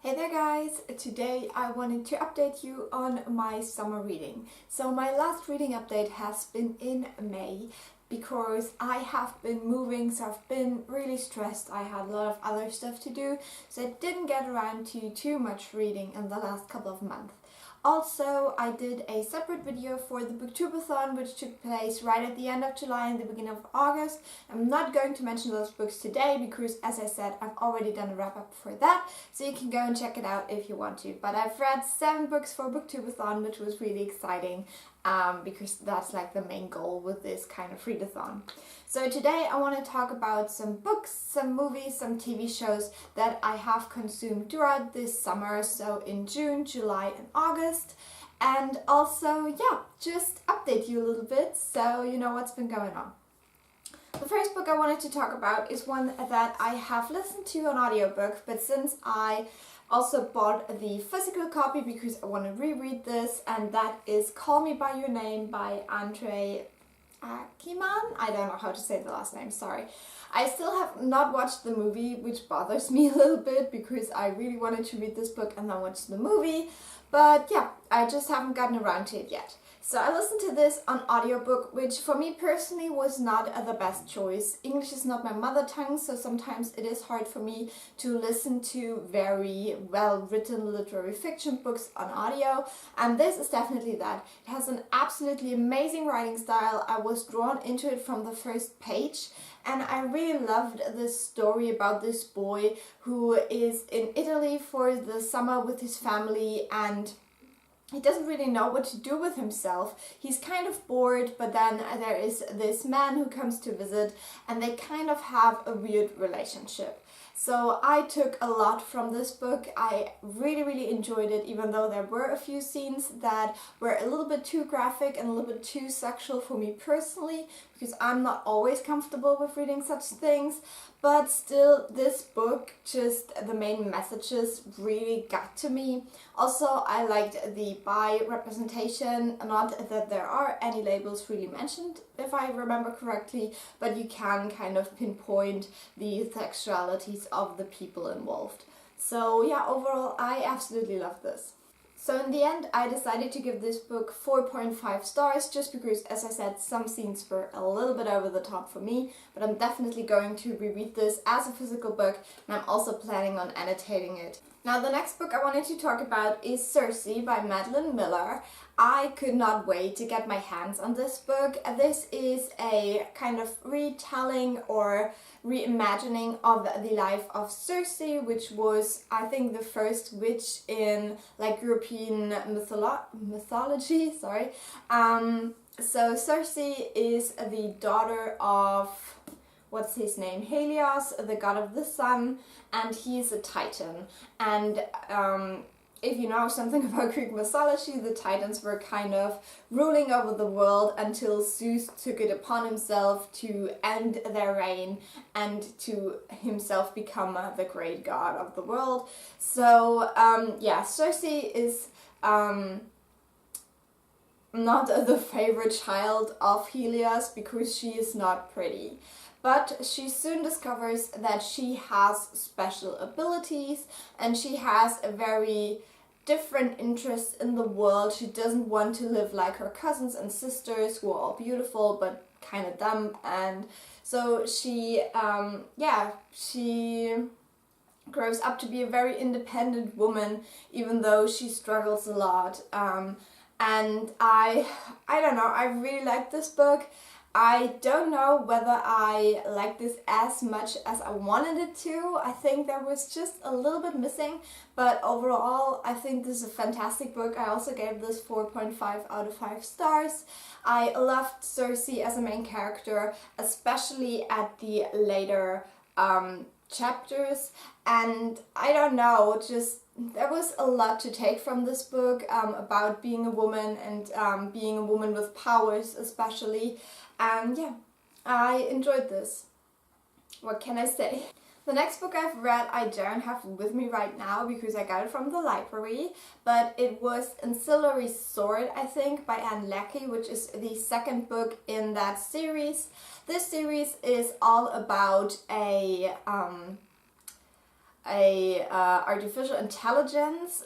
Hey there guys! Today I wanted to update you on my summer reading. So my last reading update has been in May because I have been moving, so I've been really stressed. I had a lot of other stuff to do, so I didn't get around to too much reading in the last couple of months. Also, I did a separate video for the Booktubeathon, which took place right at the end of July and the beginning of August. I'm not going to mention those books today because, as I said, I've already done a wrap-up for that, so you can go and check it out if you want to. But I've read 7 books for Booktubeathon, which was really exciting because that's like the main goal with this kind of readathon. So today I want to talk about some books, some movies, some TV shows that I have consumed throughout this summer, so in June, July and August. And also, yeah, just update you a little bit so you know what's been going on. The first book I wanted to talk about is one that I have listened to on audiobook, but since I also bought the physical copy because I want to reread this, and that is Call Me By Your Name by Andre Akiman? I don't know how to say the last name, sorry. I still have not watched the movie, which bothers me a little bit because I really wanted to read this book and then watch the movie. But yeah, I just haven't gotten around to it yet. So I listened to this on audiobook, which for me personally was not the best choice. English is not my mother tongue, so sometimes it is hard for me to listen to very well-written literary fiction books on audio, and this is definitely that. It has an absolutely amazing writing style. I was drawn into it from the first page, and I really loved this story about this boy who is in Italy for the summer with his family, and he doesn't really know what to do with himself. He's kind of bored, but then there is this man who comes to visit and they kind of have a weird relationship. So I took a lot from this book. I really enjoyed it, even though there were a few scenes that were a little bit too graphic and a little bit too sexual for me personally, because I'm not always comfortable with reading such things. But still, this book, just the main messages really got to me. Also, I liked the bi representation, not that there are any labels really mentioned, if I remember correctly, but you can kind of pinpoint the sexualities of the people involved. So yeah, overall, I absolutely love this. So in the end, I decided to give this book 4.5 stars just because, as I said, some scenes were a little bit over the top for me, but I'm definitely going to reread this as a physical book, and I'm also planning on annotating it. Now, the next book I wanted to talk about is Circe by Madeline Miller. I could not wait to get my hands on this book. This is a kind of retelling or reimagining of the life of Circe, which was, I think, the first witch in like European mythology. Sorry. So Circe is the daughter of, what's his name? Helios, the god of the sun, and he's a titan. And if you know something about Greek mythology, the Titans were kind of ruling over the world until Zeus took it upon himself to end their reign and to himself become the great god of the world. So yeah, Circe is not the favorite child of Helios because she is not pretty. But she soon discovers that she has special abilities and she has a very different interests in the world. She doesn't want to live like her cousins and sisters who are all beautiful but kind of dumb, and so she she grows up to be a very independent woman, even though she struggles a lot. And I don't know, I really like this book. I don't know whether I like this as much as I wanted it to. I think there was just a little bit missing, but overall I think this is a fantastic book. I also gave this 4.5 out of 5 stars. I loved Circe as a main character, especially at the later chapters, and I don't know, just there was a lot to take from this book about being a woman and being a woman with powers especially, and yeah, I enjoyed this. What can I say? The next book I've read I don't have with me right now because I got it from the library, but it was Ancillary Sword, I think, by Anne Leckie, which is the second book in that series. This series is all about a a artificial intelligence.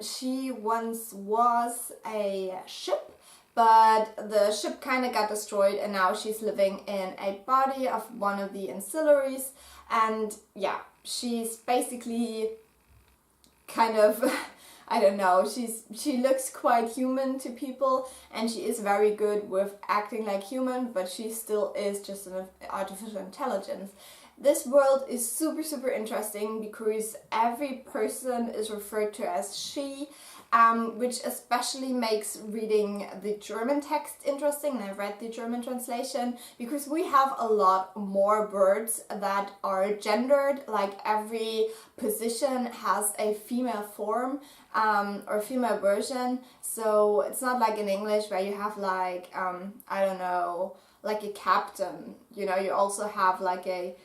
She once was a ship, but the ship kind of got destroyed and now she's living in a body of one of the ancillaries. And yeah, she's basically kind of, I don't know, she looks quite human to people and she is very good with acting like human, but she still is just an artificial intelligence. This world is super, super interesting because every person is referred to as she, which especially makes reading the German text interesting. And I read the German translation because we have a lot more words that are gendered, like every position has a female form or female version. So it's not like in English where you have like, I don't know, like a captain, you know, you also have like a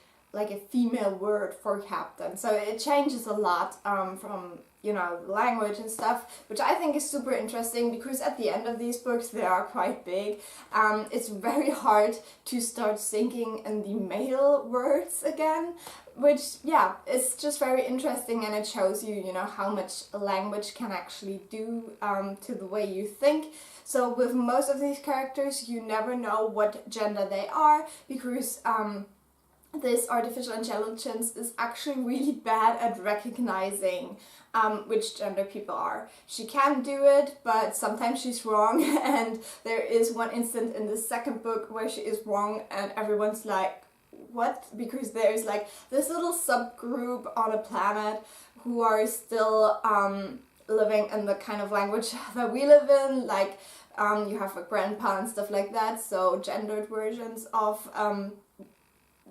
female word for captain. So it changes a lot from, you know, language and stuff, which I think is super interesting because at the end of these books, they are quite big. It's very hard to start thinking in the male words again, which, yeah, it's just very interesting, and it shows you, you know, how much language can actually do to the way you think. So with most of these characters, you never know what gender they are because this artificial intelligence is actually really bad at recognizing which gender people are. She can do it, but sometimes she's wrong, and there is one instance in the second book where she is wrong and everyone's like, what? Because there's like this little subgroup on a planet who are still living in the kind of language that we live in, like you have a grandpa and stuff like that, so gendered versions of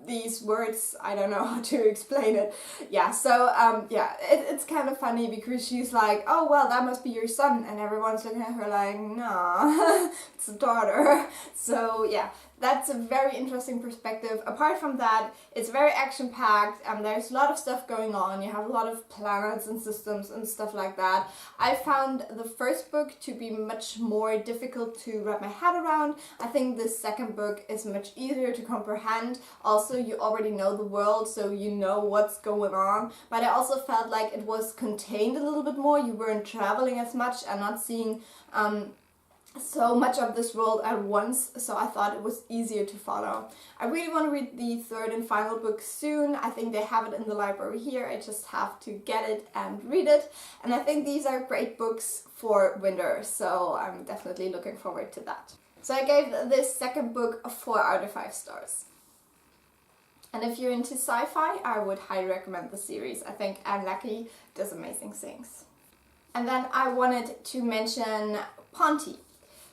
these words. I don't know how to explain it. Yeah, so yeah, it's kind of funny because she's like, oh well, that must be your son, and everyone's looking at her like, nah, it's a daughter. So yeah, that's a very interesting perspective. Apart from that, it's very action-packed, and there's a lot of stuff going on. You have a lot of planets and systems and stuff like that. I found the first book to be much more difficult to wrap my head around. I think the second book is much easier to comprehend. Also, you already know the world, so you know what's going on. But I also felt like it was contained a little bit more. You weren't traveling as much and not seeing so much of this world at once, so I thought it was easier to follow. I really want to read the third and final book soon. I think they have it in the library here. I just have to get it and read it. And I think these are great books for winter, so I'm definitely looking forward to that. So I gave this second book 4 out of 5 stars. And if you're into sci-fi, I would highly recommend the series. I think Anne Leckie does amazing things. And then I wanted to mention Ponty.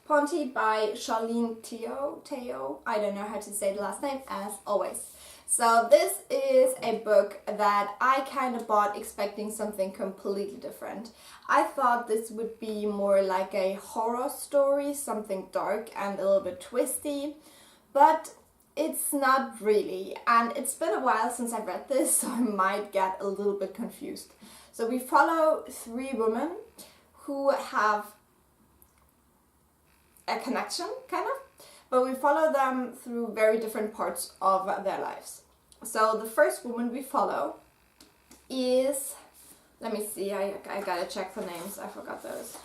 Ponty by Charlene Teo. I don't know how to say the last name, as always. So this is a book that I kind of bought expecting something completely different. I thought this would be more like a horror story, something dark and a little bit twisty, but it's not really. And it's been a while since I read this, so I might get a little bit confused. So we follow 3 women who have a connection, kind of, but we follow them through very different parts of their lives. So the first woman we follow is, let me see, I gotta check the names, I forgot those.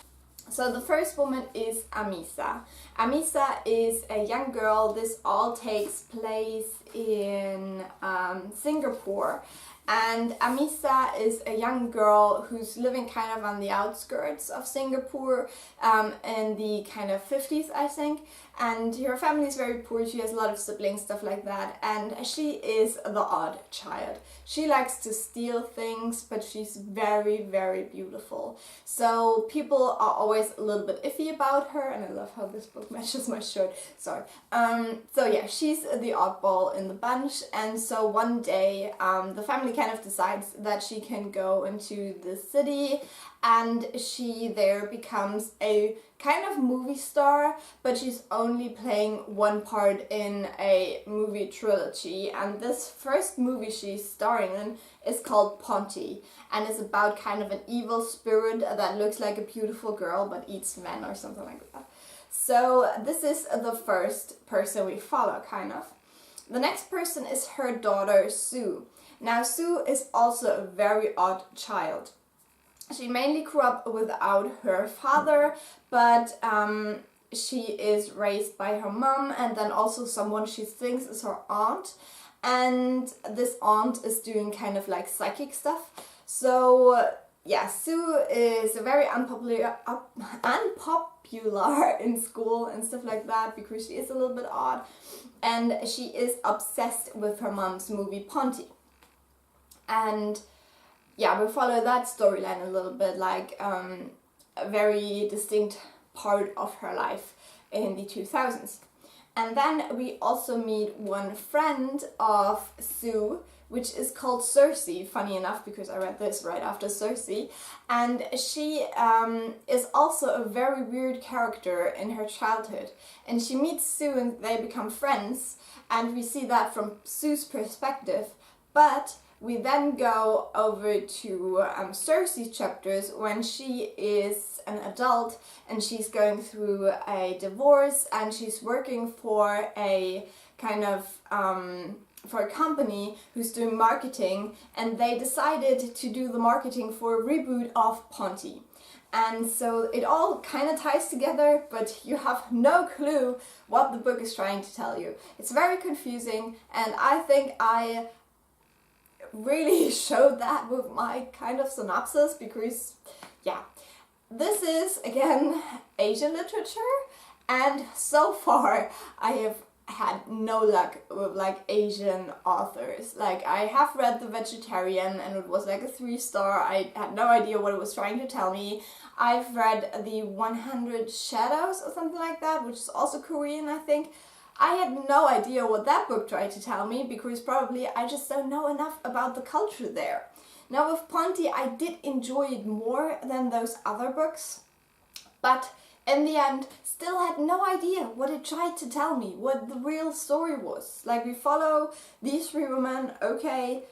So the first woman is Amisa. Amisa is a young girl. This all takes place in Singapore. And Amisa is a young girl who's living kind of on the outskirts of Singapore in the kind of 50s, I think. And her family is very poor. She has a lot of siblings, stuff like that. And she is the odd child. She likes to steal things, but she's very, very beautiful. So people are always a little bit iffy about her. And I love how this book matches my shirt. Sorry. So yeah, she's the oddball in the bunch. And so one day the family kind of decides that she can go into the city, and she there becomes a kind of movie star, but she's only playing one part in a movie trilogy. And this first movie she's starring in is called Ponty, and is about kind of an evil spirit that looks like a beautiful girl but eats men or something like that. So this is the first person we follow, kind of. The next person is her daughter Sue. Now Sue is also a very odd child. She mainly grew up without her father, but she is raised by her mom and then also someone she thinks is her aunt. And this aunt is doing kind of like psychic stuff. So yeah, Sue is very unpopular in school and stuff like that because she is a little bit odd. And she is obsessed with her mom's movie Ponty. And yeah, we follow that storyline a little bit, like a very distinct part of her life in the 2000s. And then we also meet one friend of Sue, which is called Cersei, funny enough, because I read this right after Cersei. And she is also a very weird character in her childhood. And she meets Sue and they become friends, and we see that from Sue's perspective. But we then go over to Cersei's chapters when she is an adult and she's going through a divorce and she's working for a kind of for a company who's doing marketing, and they decided to do the marketing for a reboot of Ponty. And so it all kind of ties together, but you have no clue what the book is trying to tell you. It's very confusing, and I think I really showed that with my kind of synopsis because, yeah, this is again Asian literature, and so far I have had no luck with like Asian authors. Like, I have read The Vegetarian and it was like a 3-star. I had no idea what it was trying to tell me. I've read The 100 Shadows or something like that, which is also Korean, I think. I had no idea what that book tried to tell me because probably I just don't know enough about the culture there. Now with Ponty, I did enjoy it more than those other books, but in the end, still had no idea what it tried to tell me, what the real story was. Like, we follow these 3 women, okay,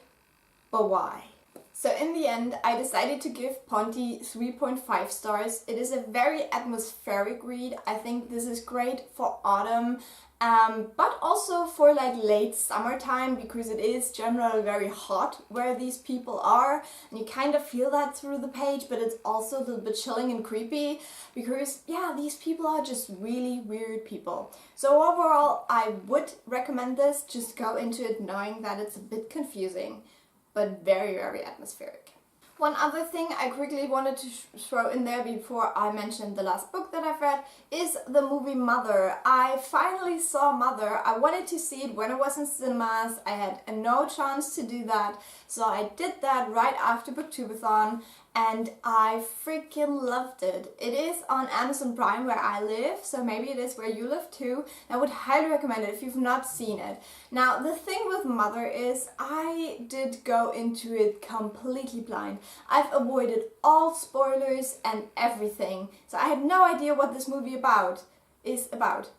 but why? So in the end, I decided to give Ponty 3.5 stars. It is a very atmospheric read. I think this is great for autumn, but also for like late summertime, because it is generally very hot where these people are, and you kind of feel that through the page, but it's also a little bit chilling and creepy because, yeah, these people are just really weird people. So overall, I would recommend this. Just go into it knowing that it's a bit confusing, but very, very atmospheric. One other thing I quickly wanted to throw in there before I mentioned the last book that I've read is the movie Mother. I finally saw Mother. I wanted to see it when it was in cinemas. I had no chance to do that, so I did that right after Booktubeathon, and I freaking loved it. It is on Amazon Prime where I live, so maybe it is where you live too. I would highly recommend it if you've not seen it. Now, the thing with Mother is I did go into it completely blind. I've avoided all spoilers and everything, so I had no idea what this movie is about.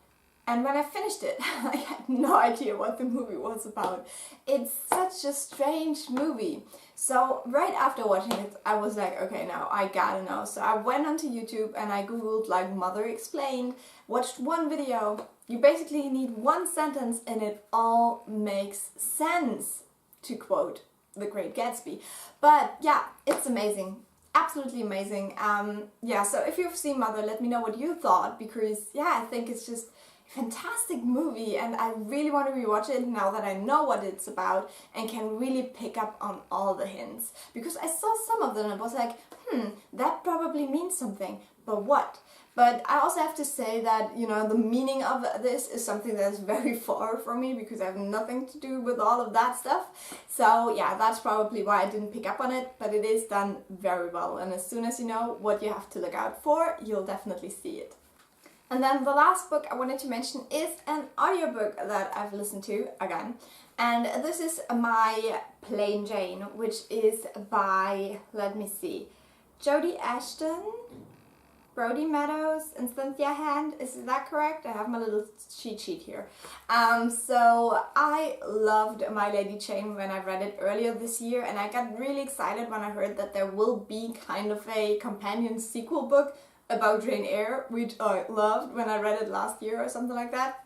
And when I finished it, I had no idea what the movie was about. It's such a strange movie. So right after watching it, I was like, okay, now I gotta know. So I went onto YouTube and I googled like Mother Explained, watched one video. You basically need one sentence and it all makes sense, to quote The Great Gatsby. But yeah, it's amazing. Absolutely amazing. Yeah, so if you've seen Mother, let me know what you thought, because yeah, I think it's just fantastic movie, and I really want to rewatch it now that I know what it's about and can really pick up on all the hints, because I saw some of them and was like, that probably means something, but what? But I also have to say that, you know, the meaning of this is something that is very far from me, because I have nothing to do with all of that stuff. So yeah, that's probably why I didn't pick up on it, but it is done very well, and as soon as you know what you have to look out for, you'll definitely see it. And then the last book I wanted to mention is an audiobook that I've listened to again. And this is My Plain Jane, which is by, let me see, Jodie Ashton, Brody Meadows, and Cynthia Hand. Is that correct? I have my little cheat sheet here. So I loved My Lady Jane when I read it earlier this year, and I got really excited when I heard that there will be kind of a companion sequel book about Jane Eyre, which I loved when I read it last year or something like that.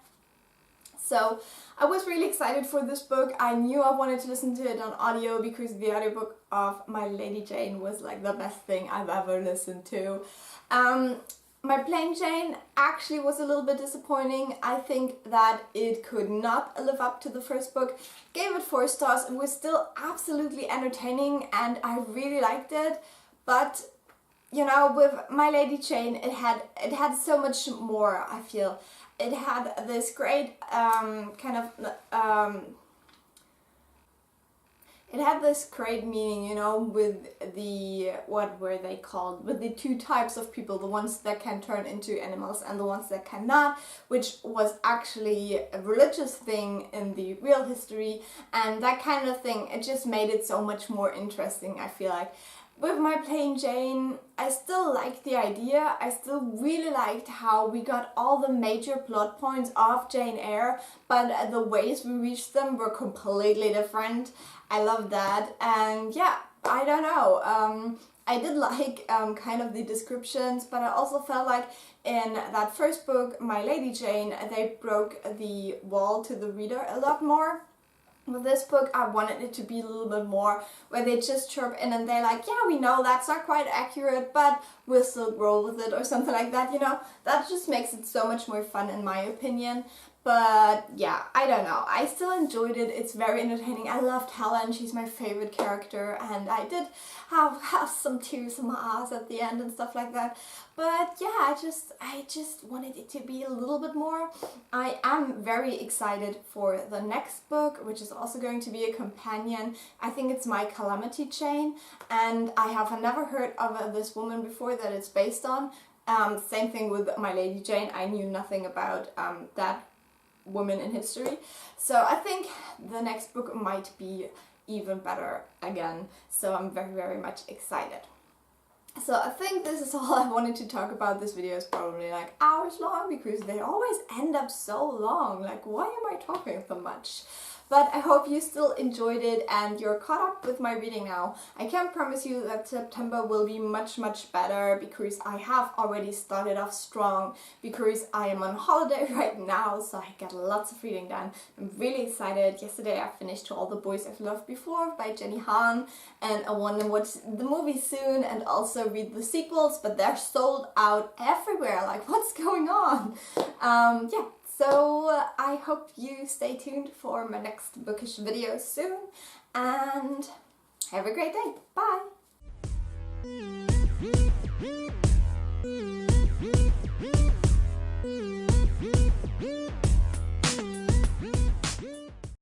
So I was really excited for this book. I knew I wanted to listen to it on audio because the audiobook of My Lady Jane was like the best thing I've ever listened to. My Plain Jane actually was a little bit disappointing. I think that it could not live up to the first book. Gave it 4 stars. It was still absolutely entertaining and I really liked it. But you know, with My Lady Jane, it had so much more, I feel. It had this great it had this great meaning, you know, with the, what were they called? With the 2 types of people, the ones that can turn into animals and the ones that cannot, which was actually a religious thing in the real history, and that kind of thing, it just made it so much more interesting, I feel like. With My Plain Jane, I still liked the idea. I still really liked how we got all the major plot points of Jane Eyre, but the ways we reached them were completely different. I love that, and yeah, I don't know. I did like kind of the descriptions, but I also felt like in that first book, My Lady Jane, they broke the wall to the reader a lot more. With this book, I wanted it to be a little bit more where they just chirp in and they're like, yeah, we know that's not quite accurate, but we'll still roll with it or something like that, you know. That just makes it so much more fun in my opinion. But yeah, I don't know. I still enjoyed it. It's very entertaining. I loved Helen. She's my favorite character, and I did have some tears in my eyes at the end and stuff like that. But yeah, I just wanted it to be a little bit more. I am very excited for the next book, which is also going to be a companion. I think it's My Calamity Jane, and I have never heard of this woman before that it's based on. Same thing with My Lady Jane. I knew nothing about that woman in history, so I think the next book might be even better again, so I'm very, very much excited. So I think this is all I wanted to talk about. This video is probably like hours long because they always end up so long. Like, why am I talking so much? But I hope you still enjoyed it and you're caught up with my reading now. I can promise you that September will be much, much better because I have already started off strong because I am on holiday right now, so I get lots of reading done. I'm really excited. Yesterday I finished To All the Boys I've Loved Before by Jenny Han, and I want to watch the movie soon and also read the sequels, but they're sold out everywhere. Like, what's going on? Yeah. So I hope you stay tuned for my next bookish video soon, and have a great day. Bye!